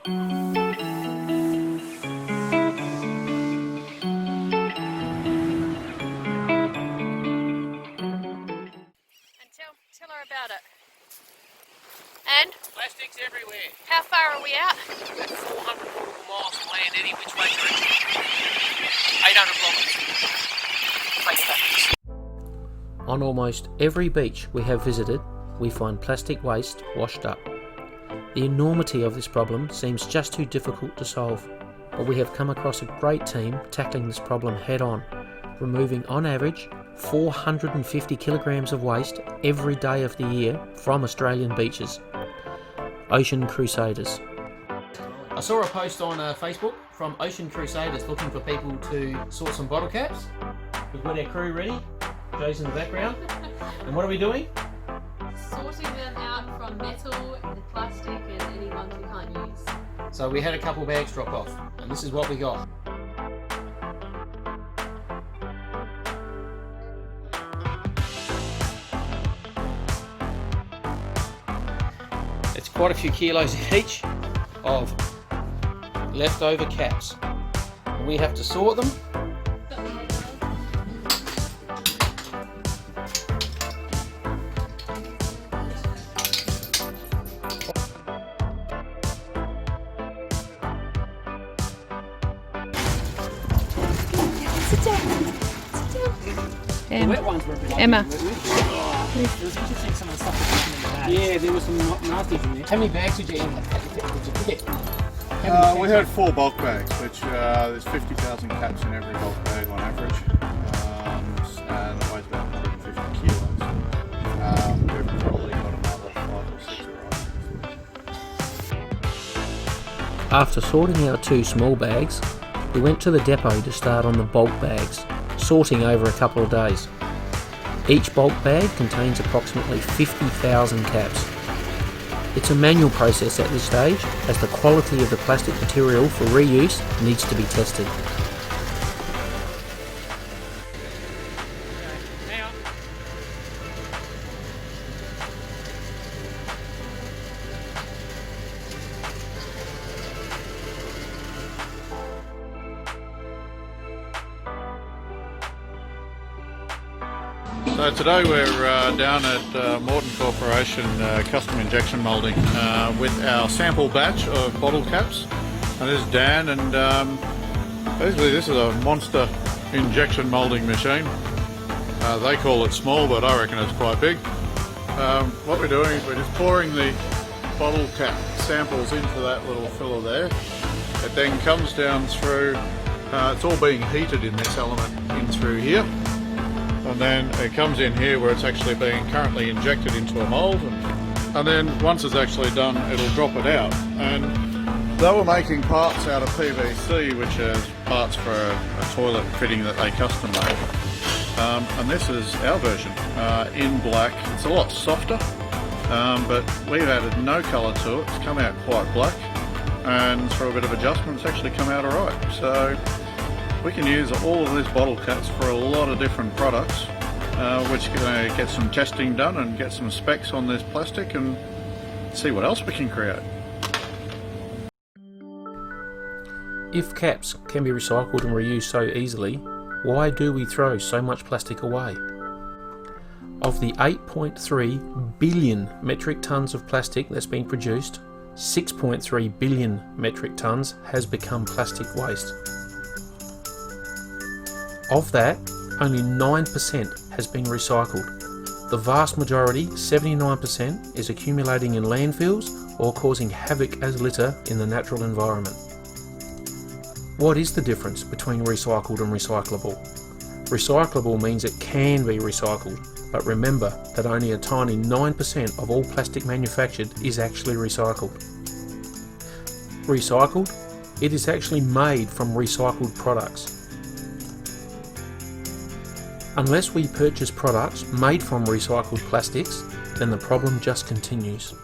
Tell her about it. And? Plastics everywhere. How far are we out? About 400 nautical miles from land any which way direction. 800 kilometres. On almost every beach we have visited, we find plastic waste washed up. The enormity of this problem seems just too difficult to solve, but we have come across a great team tackling this problem head on, removing on average 450 kilograms of waste every day of the year from Australian beaches. Ocean Crusaders. I saw a post on Facebook from Ocean Crusaders looking for people to sort some bottle caps. We've got our crew ready. Joe's in the background. And what are we doing? Sorting them out from metal and plastic and any ones we can't use. So we had a couple bags drop off, and this is what we got. It's quite a few kilos each of leftover caps. And we have to sort them. Sit down. The wet ones were a bit Emma. It was interesting some of the stuff that was in the bags. Yeah, there was some nasties in there. How many bags did you get? We had 4 bulk bags, which there's 50,000 caps in every bulk bag on average, and it weighs about 150 kilos. We've probably got another 5 or 6 arriving. After sorting our 2 small bags, we went to the depot to start on the bulk bags, sorting over a couple of days. Each bulk bag contains approximately 50,000 caps. It's a manual process at this stage, as the quality of the plastic material for reuse needs to be tested. So today we're down at Morton Corporation Custom Injection Moulding with our sample batch of bottle caps. And this is Dan, and basically this is a monster injection moulding machine. They call it small, but I reckon it's quite big. What we're doing is we're just pouring the bottle cap samples into that little filler there. It then comes down through, it's all being heated in this element in through here. And then it comes in here where it's actually being currently injected into a mould, and then once it's actually done it'll drop it out. And they were making parts out of PVC, which is parts for a toilet fitting that they custom made. And this is our version in black. It's a lot softer, but we've added no colour to it. It's come out quite black, and through a bit of adjustment it's actually come out alright. So we can use all of these bottle caps for a lot of different products, which can get some testing done and get some specs on this plastic and see what else we can create. If caps can be recycled and reused so easily, why do we throw so much plastic away? Of the 8.3 billion metric tonnes of plastic that's been produced, 6.3 billion metric tonnes has become plastic waste. Of that, only 9% has been recycled. The vast majority, 79%, is accumulating in landfills or causing havoc as litter in the natural environment. What is the difference between recycled and recyclable? Recyclable means it can be recycled, but remember that only a tiny 9% of all plastic manufactured is actually recycled. Recycled? It is actually made from recycled products. Unless we purchase products made from recycled plastics, then the problem just continues.